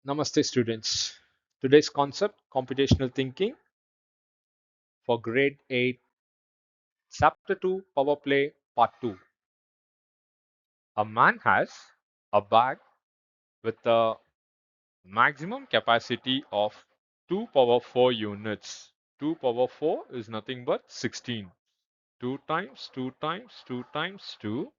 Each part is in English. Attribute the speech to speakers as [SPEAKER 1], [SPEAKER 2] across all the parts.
[SPEAKER 1] Namaste students. Today's concept, computational thinking for grade 8, chapter 2, power play, part 2. A man has a bag with a maximum capacity of 2 power 4 units. 2 power 4 is nothing but 16. 2 times 2 times 2 times 2,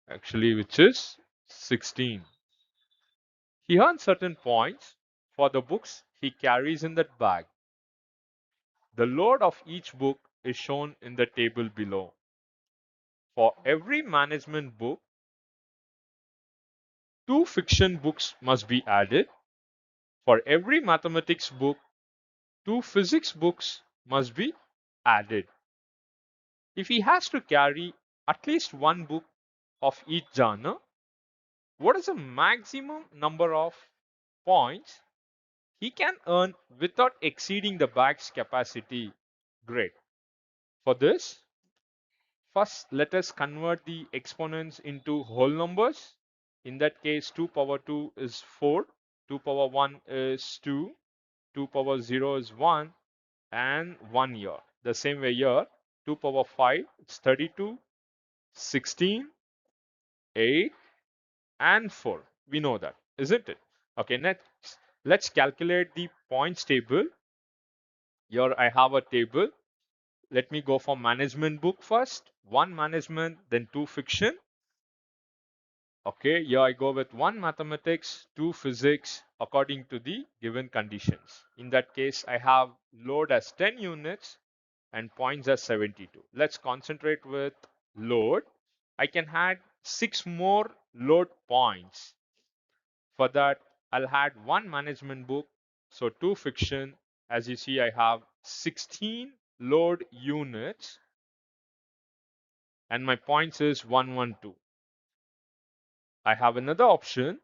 [SPEAKER 1] actually, which is 16. He earns certain points for the books he carries in that bag. The load of each book is shown in the table below. For every management book, 2 fiction books must be added. For every mathematics book, 2 physics books must be added. If he has to carry at least one book of each genre, what is the maximum number of points he can earn without exceeding the bag's capacity? Great. For this, first, let us convert the exponents into whole numbers. In that case, 2 power 2 is 4, 2 power 1 is 2, 2 power 0 is 1, and 1 here. The same way here, 2 power 5 is 32, 16, 8, and 4. We know that, isn't it? Okay, next, let's calculate the points table. Here I have a table. Let me go for management book first. 1 management, then 2 fiction. Okay, here I go with 1 mathematics, 2 physics according to the given conditions. In that case, I have load as 10 units and points as 72. Let's concentrate with load. I can add 6 more load points. For that, I'll add 1 management book, so 2 fiction. As you see, I have 16 load units and my points is 112. I have another option,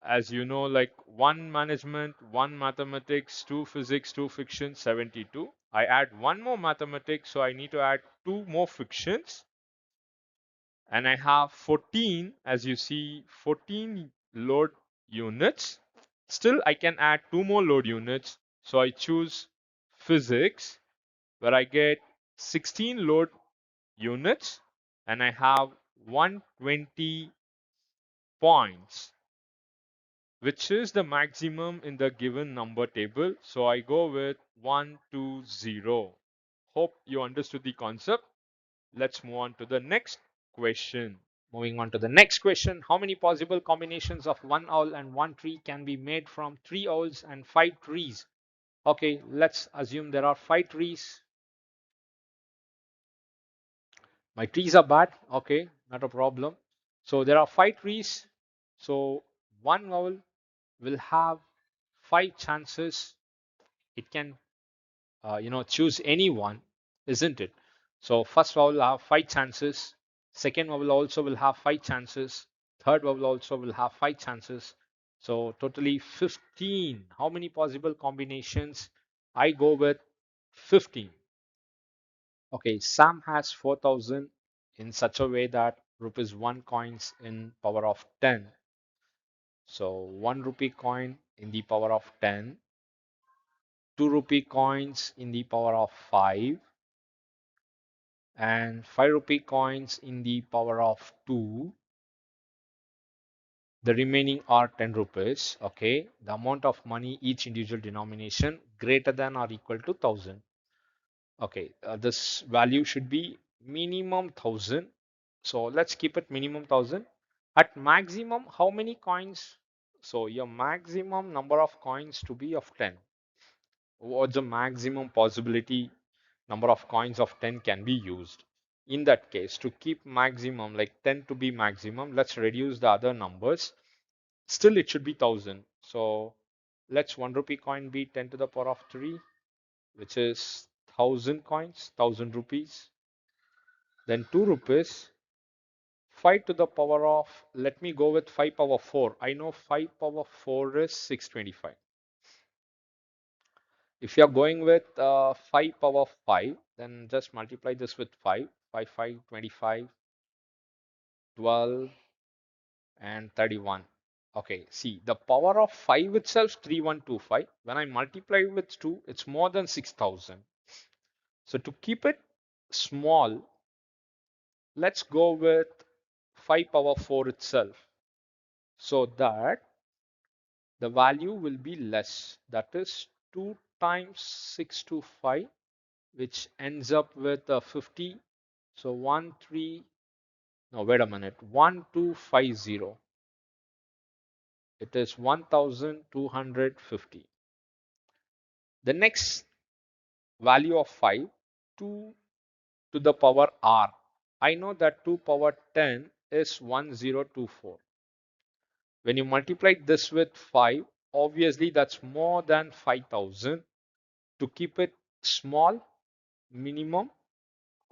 [SPEAKER 1] as you know, like 1 management, 1 mathematics, 2 physics, 2 fiction, 72. I add 1 more mathematics, so I need to add 2 more fictions. And I have 14, as you see, 14 load units. Still, I can add 2 more load units. So I choose physics, where I get 16 load units and I have 120 points, which is the maximum in the given number table. So I go with 120. Hope you understood the concept. Let's move on to the next question. Moving on to the next question. How many possible combinations of one owl and one tree can be made from 3 owls and 5 trees? Okay, let's assume there are 5 trees. My trees are bad. Okay, not a problem. So there are 5 trees. So one owl will have 5 chances. It can choose any one, isn't it? So first owl will have 5 chances. Second owl also will have 5 chances. Third owl also will have 5 chances. So totally 15. How many possible combinations? I go with 15. Okay, Sam has 4,000 in such a way that rupees 1 coins in power of 10. So 1 rupee coin in the power of 10, 2 rupee coins in the power of 5, and 5 rupee coins in the power of 2. The remaining are 10 rupees. Okay, the amount of money each individual denomination greater than or equal to 1000. Okay, this value should be minimum 1000. So let's keep it minimum 1000. At maximum, how many coins? So your maximum number of coins to be of 10. What's the maximum possibility number of coins of 10 can be used? In that case, to keep maximum, like 10 to be maximum, let's reduce the other numbers. Still, it should be 1000. So let's 1 rupee coin be 10 to the power of 3, which is 1000 coins, 1000 rupees. Then 2 rupees, 5 to the power of, let me go with 5 power 4. I know 5 power 4 is 625. If you are going with 5 power 5, then just multiply this with 5. 5, 5, 25, 12, and 31. Okay, see, the power of 5 itself, 3125. When I multiply with 2, it's more than 6000. So to keep it small, let's go with 5 power 4 itself, so that the value will be less. That is 2 times 6 to 5, which ends up with 50. So 1, 3, no, wait a minute, 1250. It is 1250. The next value of 5, 2 to the power r. I know that 2 power 10 is 1024. When you multiply this with 5, obviously that's more than 5000. To keep it small, minimum,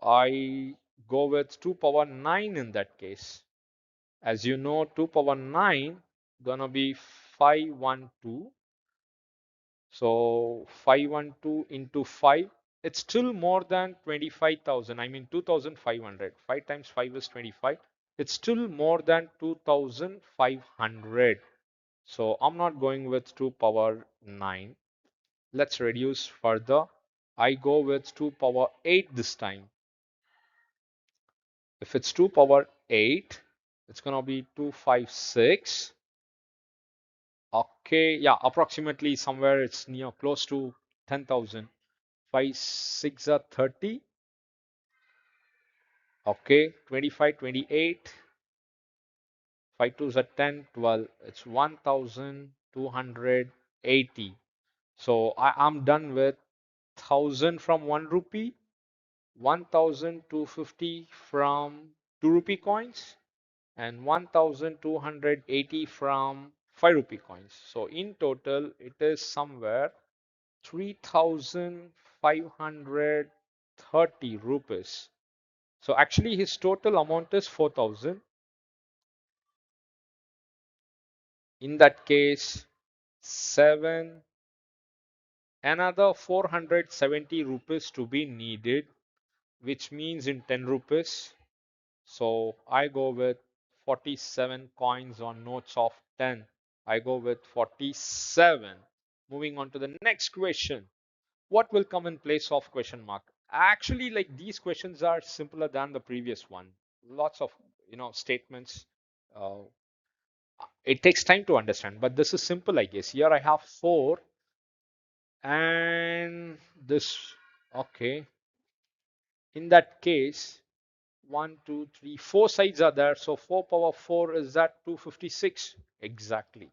[SPEAKER 1] I go with 2 power 9 in that case. As you know, 2 power 9 gonna be 512. So 512 into 5, it's still more than 25,000. I mean 2,500. 5 times 5 is 25. It's still more than 2,500. So I'm not going with 2 power 9. Let's reduce further. I go with 2 power 8 this time. If it's 2 power 8, it's going to be 256. Okay, yeah, approximately somewhere it's near close to 10,000. 5 6 are 30. Okay, 25, 28. 5 2s are 10, 12. It's 1,280. So I'm done with 1,000 from 1 rupee, 1,250 from 2 rupee coins, and 1,280 from 5 rupee coins. So in total, it is somewhere 3,530 rupees. So actually his total amount is 4,000. In that case, 7, another 470 rupees to be needed, which means in 10 rupees. So I go with 47 coins on notes of 10. I go with 47. Moving on to the next question. What will come in place of question mark? Actually, like these questions are simpler than the previous one. Lots of statements. Uh, it takes time to understand, but this is simple, I guess. Here I have 4 and this. Okay. In that case, 1, 2, 3, 4 sides are there. So 4 power 4 is that 256 exactly.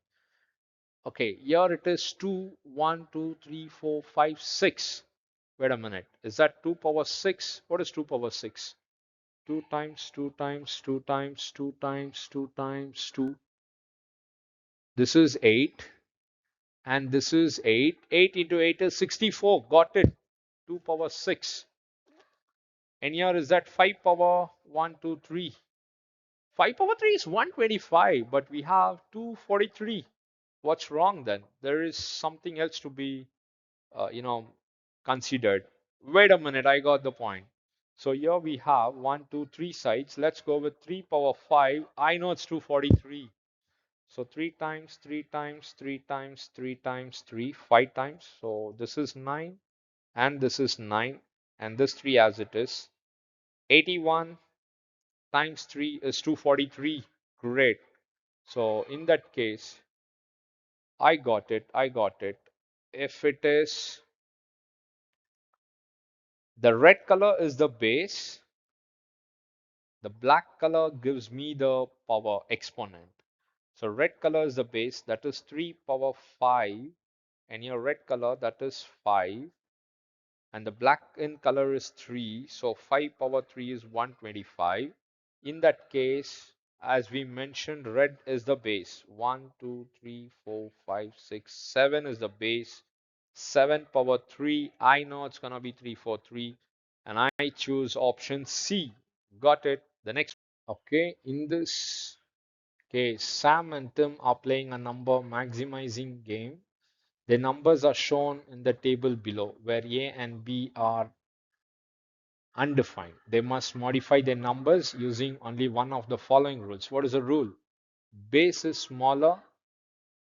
[SPEAKER 1] Okay, here it is 2, 1, 2, 3, 4, 5, 6. Wait a minute. Is that 2 power 6? What is 2 power 6? 2 times 2 times 2 times 2 times 2 times 2. This is 8. And this is 8. 8 into 8 is 64. Got it. 2 power 6. And here is that 5 power 1, 2, 3. 5 power 3 is 125, but we have 243. What's wrong then? There is something else to be, considered. Wait a minute, I got the point. So here we have 1, 2, 3 sides. Let's go with 3 power 5. I know it's 243. So 3 times, 3 times, 3 times, 3 times, 3, 5 times. So this is 9 and this is 9 and this 3 as it is. 81 times 3 is 243. Great. So in that case, I got it. I got it. If it is the red color is the base, the black color gives me the power exponent. So red color is the base, that is 3 power 5, and your red color, that is 5, and the black in color is 3, so 5 power 3 is 125. In that case, as we mentioned, red is the base. 1, 2, 3, 4, 5, 6, 7 is the base. 7 power 3, I know it's gonna be 343, and I choose option C. Got it. The next. Okay, in this case, Sam and Tim are playing a number maximizing game. The numbers are shown in the table below, where A and B are undefined. They must modify their numbers using only one of the following rules. What is the rule? Base is smaller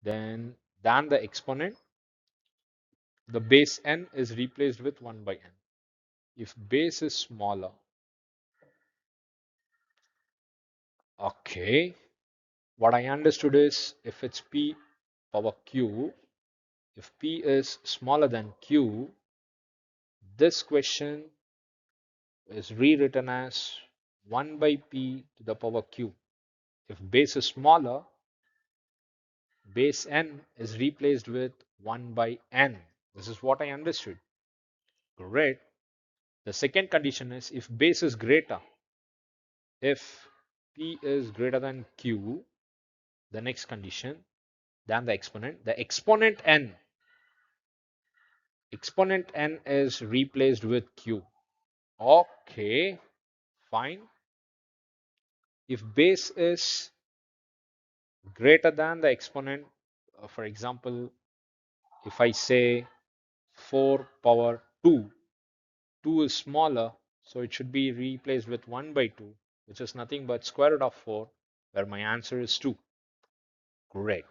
[SPEAKER 1] then than the exponent, the base n is replaced with 1 by n. If base is smaller, okay, what I understood is if it's p power q, if p is smaller than q, this question is rewritten as 1 by p to the power q. If base is smaller, base n is replaced with 1 by n. This is what I understood. Great. The second condition is if base is greater, if p is greater than q, the next condition, than the exponent n is replaced with q. Okay, fine. If base is greater than the exponent, for example, if I say 4 power 2, 2 is smaller, so it should be replaced with 1 by 2, which is nothing but square root of 4, where my answer is 2. Great.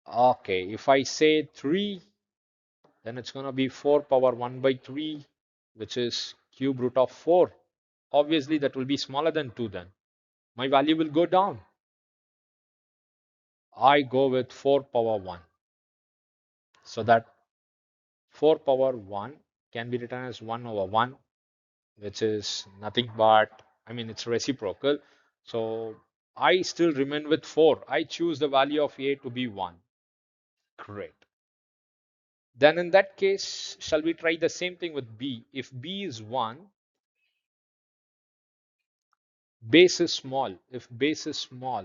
[SPEAKER 1] Okay, if I say 3, then it's going to be 4 power 1 by 3, which is cube root of 4. Obviously, that will be smaller than 2 then. My value will go down. I go with 4 power 1. So that 4 power 1 can be written as 1 over 1, which is nothing but, I mean, it's reciprocal. So I still remain with 4. I choose the value of a to be 1. Great. Then in that case, shall we try the same thing with b? If b is 1, base is small. If base is small,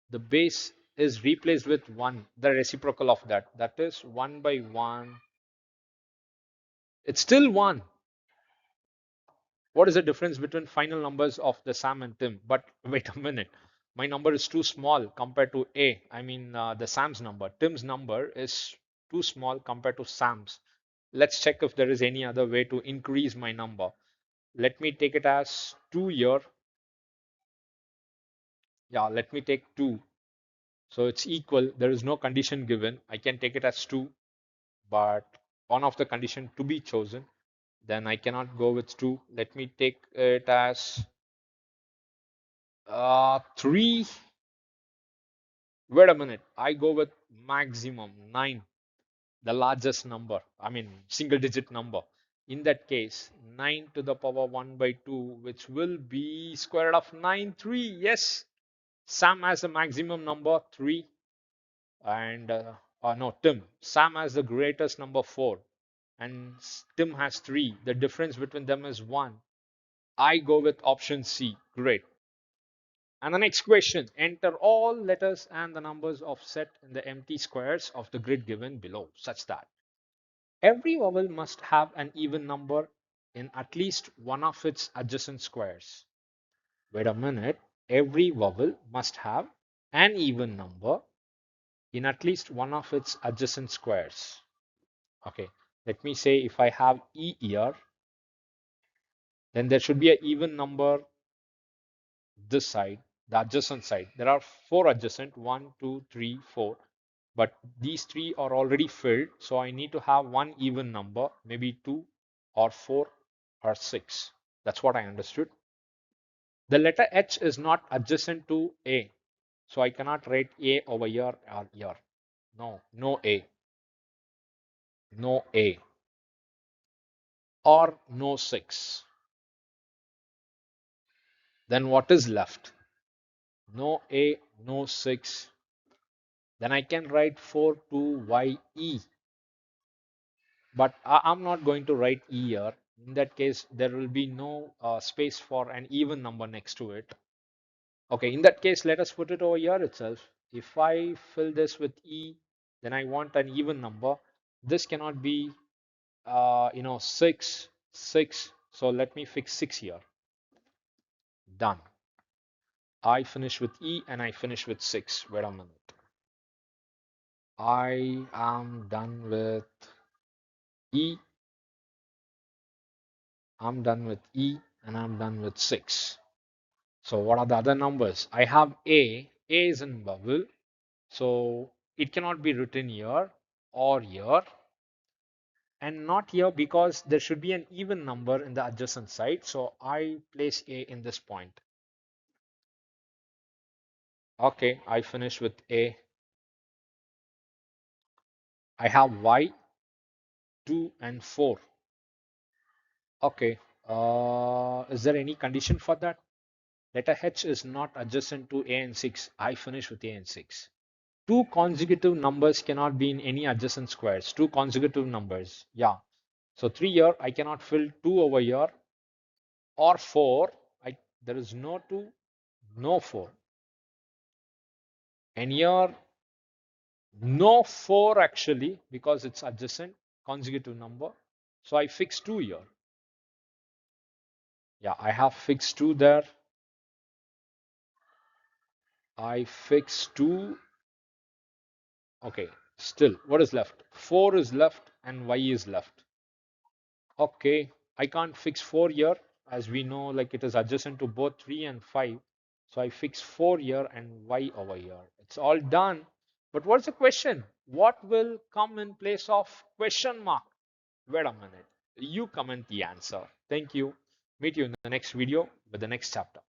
[SPEAKER 1] the base is replaced with 1, the reciprocal of that. That is 1 by 1. It's still 1. What is the difference between final numbers of the Sam and Tim? But wait a minute. My number is too small compared to A. I mean, the Sam's number. Tim's number is too small compared to Sam's. Let's check if there is any other way to increase my number. Let me take it as 2 here. Yeah, let me take 2. So it's equal. There is no condition given. I can take it as 2, but one of the condition to be chosen. Then I cannot go with 2. Let me take it as 3. Wait a minute. I go with maximum 9, the largest number. I mean, single digit number. In that case, 9 to the power 1 by 2, which will be square root of 9, 3. Yes, Sam has a maximum number 3. And no, Tim. Sam has the greatest number 4. And Tim has 3. The difference between them is 1. I go with option C. Great. And the next question, enter all letters and the numbers of set in the empty squares of the grid given below, such that every vowel must have an even number in at least one of its adjacent squares. Wait a minute. Every vowel must have an even number in at least one of its adjacent squares. Okay, let me say if I have E here, then there should be an even number this side, the adjacent side. There are 4 adjacent, 1, 2, 3, 4. But these 3 are already filled. So I need to have one even number, maybe 2 or 4 or 6. That's what I understood. The letter H is not adjacent to A. So I cannot write A over here or here. No, no A. No A. Or no 6. Then what is left? No A, no 6. Then I can write 4 2 YE. But I'm not going to write E here. In that case, there will be no space for an even number next to it. Okay, in that case, let us put it over here itself. If I fill this with E, then I want an even number. This cannot be, 6, 6. So let me fix 6 here. Done. I finish with E and I finish with 6. Wait a minute. I am done with E. I'm done with E and I'm done with 6. So what are the other numbers? I have A. A is in bubble, so it cannot be written here or here, and not here because there should be an even number in the adjacent side. So I place A in this point. Okay, I finish with A. I have Y, 2 and 4. Okay, is there any condition for that? Letter H is not adjacent to A and 6. I finish with A and 6. Two consecutive numbers cannot be in any adjacent squares. Two consecutive numbers. Yeah. So 3 here, I cannot fill 2 over here, or 4. There is no 2, no 4. And here, no 4 actually, because it's adjacent, consecutive number. So I fix 2 here. Yeah, I have fixed 2 there. I fix 2. Okay, still, what is left? 4 is left and Y is left. Okay, I can't fix 4 here, as we know, like it is adjacent to both 3 and 5. So I fix 4 here and Y over here. It's all done. But what's the question? What will come in place of question mark? Wait a minute. You comment the answer. Thank you. Meet you in the next video with the next chapter.